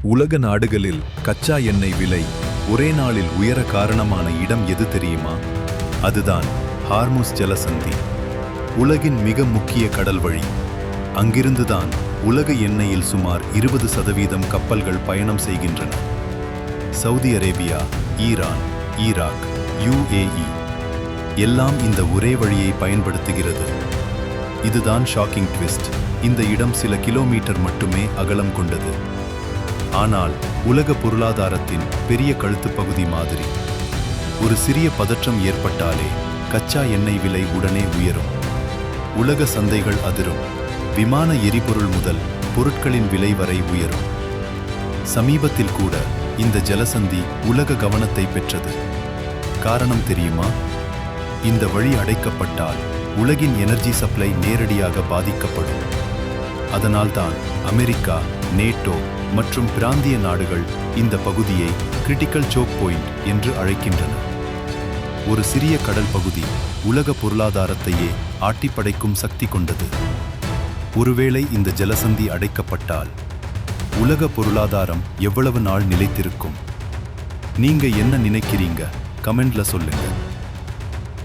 உலக நாடுகளில் கச்சா எண்ணெய் விலை ஒரே நாளில் உயர காரணமான இடம் எது தெரியுமா? அதுதான் ஹார்முஸ் ஜலசந்தி. உலகின் மிக முக்கிய கடல் வழி. அங்கிருந்துதான் உலக எண்ணெயில் சுமார் 20% கப்பல்கள் பயணம் செய்கின்றன. Saudi Arabia, Iran, Iraq, UAE எல்லாம் இந்த ஒரே வழியை பயன்படுத்துகிறது. இதுதான் ஷாக்கிங் ட்விஸ்ட். இந்த இடம் சில கிலோமீட்டர் மட்டுமே அகலம் கொண்டது. ஆனால் உலக பொருளாதாரத்தின் பெரிய கழுத்து பகுதி மாதிரி. ஒரு சிறிய பதற்றம் ஏற்பட்டாலே கச்சா எண்ணெய் விலை உடனே உயரும். உலக சந்தைகள் அதிரும். விமான எரிபொருள் முதல் பொருட்களின் விலை வரை உயரும். சமீபத்தில் கூட இந்த ஜலசந்தி உலக கவனத்தை பெற்றது. காரணம் தெரியுமா? இந்த வழி அடைக்கப்பட்டால் உலகின் எனர்ஜி சப்ளை நேரடியாக பாதிக்கப்படும். அதனால்தான் அமெரிக்கா, நேட்டோ மற்றும் பிராந்திய நாடுகள் இந்த பகுதியை கிரிட்டிக்கல் சோக் பாயிண்ட் என்று அழைக்கின்றன. ஒரு சிறிய கடல் பகுதி உலக பொருளாதாரத்தையே ஆட்டிப்படைக்கும் சக்தி கொண்டது. ஒருவேளை இந்த ஜலசந்தி அடைக்கப்பட்டால் உலக பொருளாதாரம் எவ்வளவு நாள் நிலைத்திருக்கும்? நீங்க என்ன நினைக்கிறீங்க? கமெண்ட்ல சொல்லுங்க.